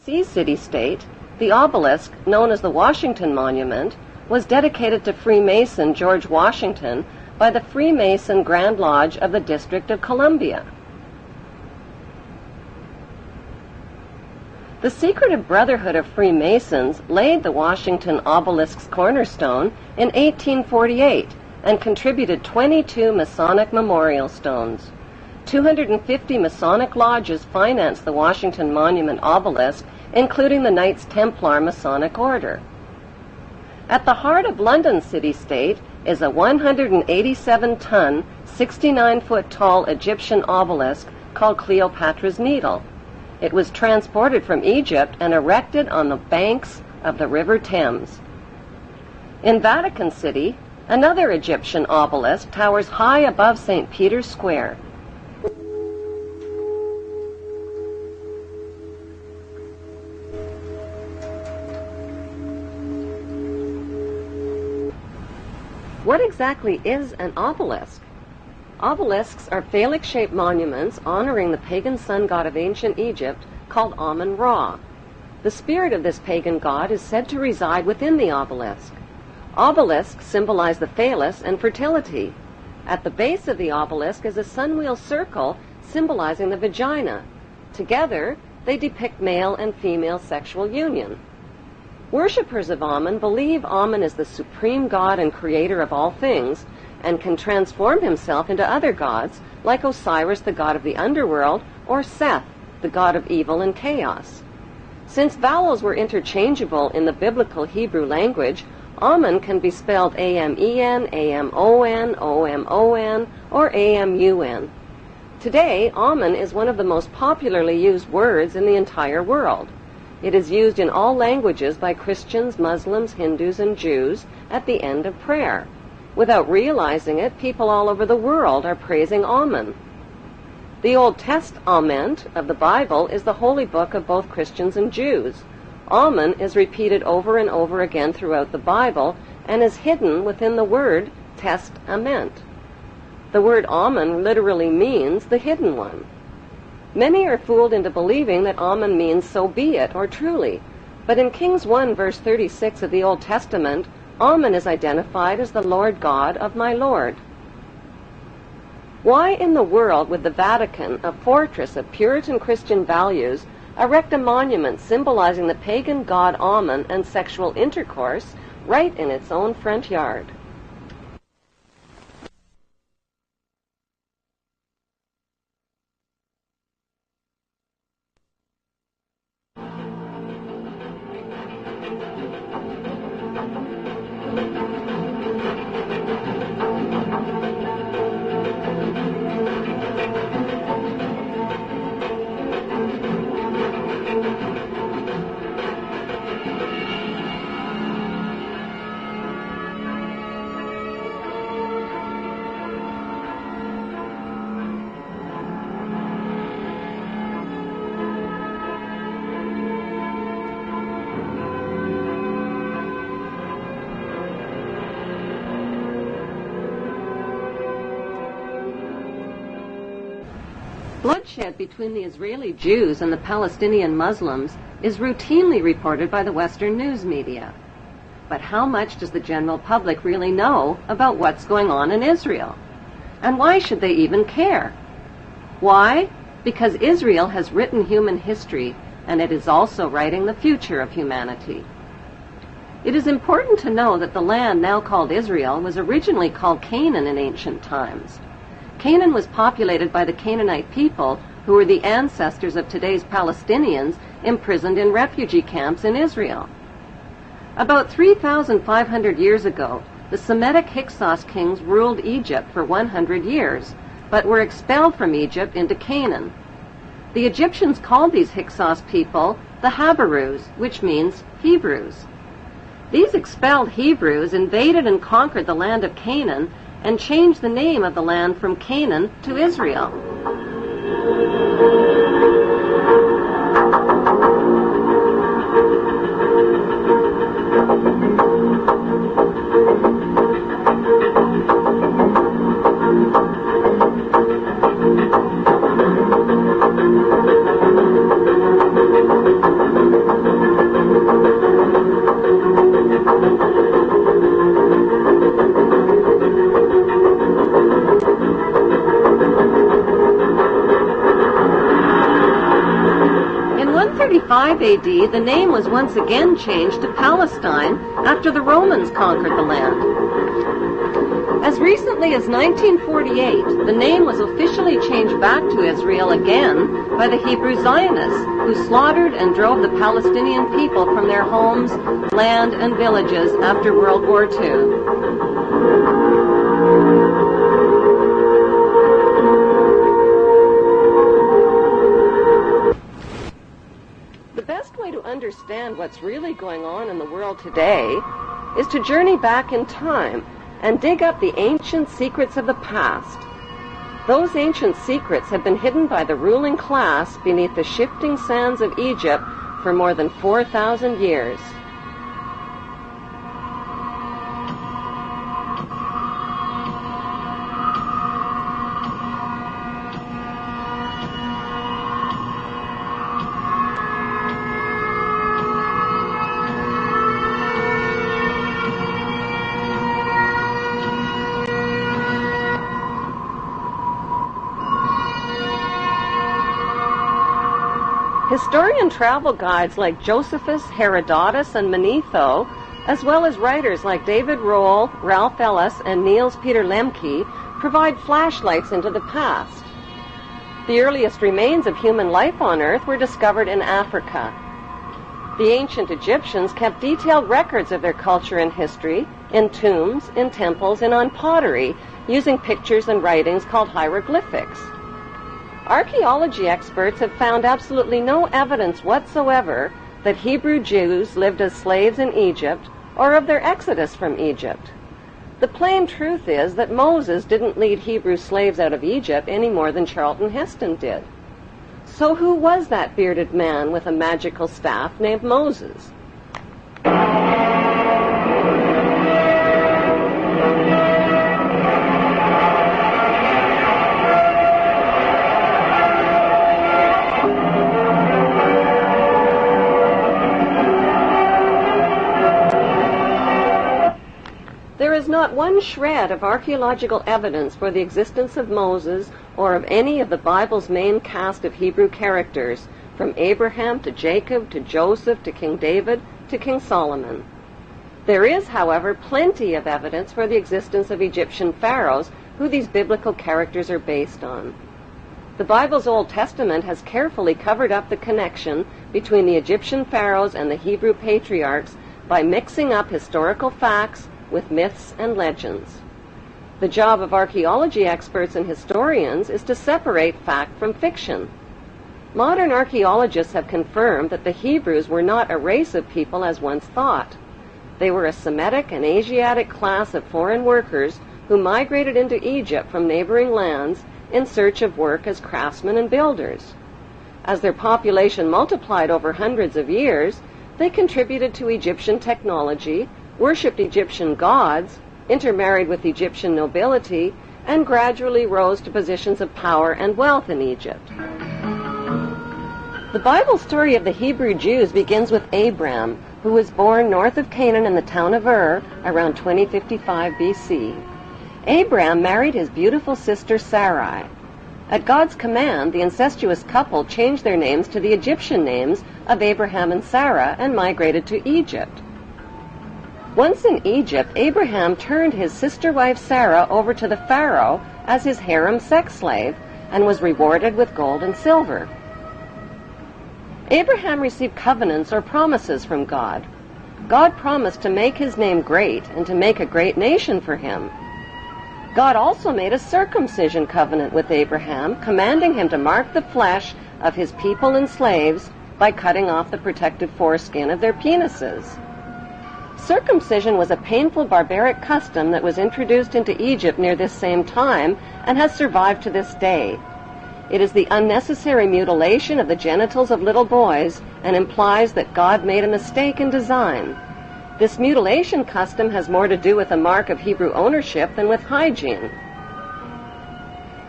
city-state, the obelisk, known as the Washington Monument, was dedicated to Freemason George Washington by the Freemason Grand Lodge of the District of Columbia. The secretive Brotherhood of Freemasons laid the Washington obelisk's cornerstone in 1848 and contributed 22 Masonic memorial stones. 250 Masonic lodges financed the Washington Monument obelisk, including the Knights Templar Masonic Order. At the heart of London city-state is a 187-ton, 69-foot-tall Egyptian obelisk called Cleopatra's Needle. It was transported from Egypt and erected on the banks of the River Thames. In Vatican City, another Egyptian obelisk towers high above St. Peter's Square. What exactly is an obelisk? Obelisks are phallic-shaped monuments honoring the pagan sun god of ancient Egypt called Amun-Ra. The spirit of this pagan god is said to reside within the obelisk. Obelisks symbolize the phallus and fertility. At the base of the obelisk is a sunwheel circle symbolizing the vagina. Together, they depict male and female sexual union. Worshippers of Amun believe Amun is the supreme god and creator of all things, and can transform himself into other gods, like Osiris, the god of the underworld, or Seth, the god of evil and chaos. Since vowels were interchangeable in the biblical Hebrew language, Amun can be spelled A-M-E-N, A-M-O-N, O-M-O-N, or A-M-U-N. Today, Amun is one of the most popularly used words in the entire world. It is used in all languages by Christians, Muslims, Hindus, and Jews at the end of prayer. Without realizing it, people all over the world are praising Amun. The Old Testament of the Bible is the holy book of both Christians and Jews. Amun is repeated over and over again throughout the Bible and is hidden within the word testament. The word Amun literally means the hidden one. Many are fooled into believing that Amun means so be it or truly, but in Kings 1 verse 36 of the Old Testament, Amun is identified as the Lord God of my Lord. Why in the world would the Vatican, a fortress of Puritan Christian values, erect a monument symbolizing the pagan god Amun and sexual intercourse right in its own front yard? Bloodshed between the Israeli Jews and the Palestinian Muslims is routinely reported by the Western news media. But how much does the general public really know about what's going on in Israel? And why should they even care? Why? Because Israel has written human history, and it is also writing the future of humanity. It is important to know that the land now called Israel was originally called Canaan in ancient times. Canaan was populated by the Canaanite people, who were the ancestors of today's Palestinians imprisoned in refugee camps in Israel. About 3,500 years ago, the Semitic Hyksos kings ruled Egypt for 100 years, but were expelled from Egypt into Canaan. The Egyptians called these Hyksos people the Habarus, which means Hebrews. These expelled Hebrews invaded and conquered the land of Canaan and changed the name of the land from Canaan to Israel. 45 AD, the name was once again changed to Palestine after the Romans conquered the land. As recently as 1948, the name was officially changed back to Israel again by the Hebrew Zionists, who slaughtered and drove the Palestinian people from their homes, land, and villages after World War II. The best way to understand what's really going on in the world today is to journey back in time and dig up the ancient secrets of the past. Those ancient secrets have been hidden by the ruling class beneath the shifting sands of Egypt for more than 4,000 years. Historian travel guides like Josephus, Herodotus, and Manetho, as well as writers like David Rohl, Ralph Ellis, and Niels Peter Lemke, provide flashlights into the past. The earliest remains of human life on Earth were discovered in Africa. The ancient Egyptians kept detailed records of their culture and history in tombs, in temples, and on pottery, using pictures and writings called hieroglyphics. Archaeology experts have found absolutely no evidence whatsoever that Hebrew Jews lived as slaves in Egypt or of their exodus from Egypt. The plain truth is that Moses didn't lead Hebrew slaves out of Egypt any more than Charlton Heston did. So who was that bearded man with a magical staff named Moses? There is not one shred of archaeological evidence for the existence of Moses or of any of the Bible's main cast of Hebrew characters, from Abraham to Jacob to Joseph to King David to King Solomon. There is, however, plenty of evidence for the existence of Egyptian pharaohs who these biblical characters are based on. The Bible's Old Testament has carefully covered up the connection between the Egyptian pharaohs and the Hebrew patriarchs by mixing up historical facts with myths and legends. The job of archaeology experts and historians is to separate fact from fiction. Modern archaeologists have confirmed that the Hebrews were not a race of people as once thought. They were a Semitic and Asiatic class of foreign workers who migrated into Egypt from neighboring lands in search of work as craftsmen and builders. As their population multiplied over hundreds of years, they contributed to Egyptian technology, worshipped Egyptian gods, intermarried with Egyptian nobility, and gradually rose to positions of power and wealth in Egypt. The Bible story of the Hebrew Jews begins with Abram, who was born north of Canaan in the town of Ur around 2055 BC. Abram married his beautiful sister Sarai. At God's command, the incestuous couple changed their names to the Egyptian names of Abraham and Sarah and migrated to Egypt. Once in Egypt, Abraham turned his sister wife Sarah over to the Pharaoh as his harem sex slave and was rewarded with gold and silver. Abraham received covenants or promises from God. God promised to make his name great and to make a great nation for him. God also made a circumcision covenant with Abraham, commanding him to mark the flesh of his people and slaves by cutting off the protective foreskin of their penises. Circumcision was a painful barbaric custom that was introduced into Egypt near this same time and has survived to this day. It is the unnecessary mutilation of the genitals of little boys and implies that God made a mistake in design. This mutilation custom has more to do with a mark of Hebrew ownership than with hygiene.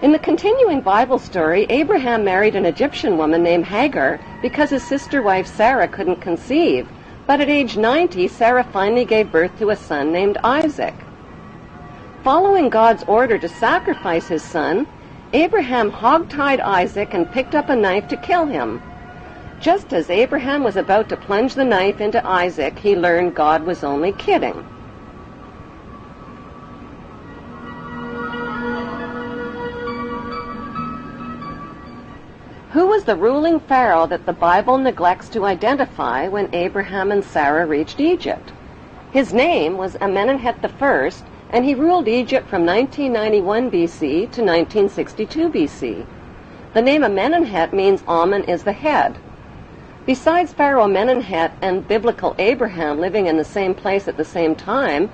In the continuing Bible story, Abraham married an Egyptian woman named Hagar because his sister wife Sarah couldn't conceive. But at age 90, Sarah finally gave birth to a son named Isaac. Following God's order to sacrifice his son, Abraham hog-tied Isaac and picked up a knife to kill him. Just as Abraham was about to plunge the knife into Isaac, he learned God was only kidding. Who was the ruling Pharaoh that the Bible neglects to identify when Abraham and Sarah reached Egypt? His name was Amenemhet I, and he ruled Egypt from 1991 BC to 1962 BC. The name Amenemhet means Amen is the head. Besides Pharaoh Amenemhet and biblical Abraham living in the same place at the same time,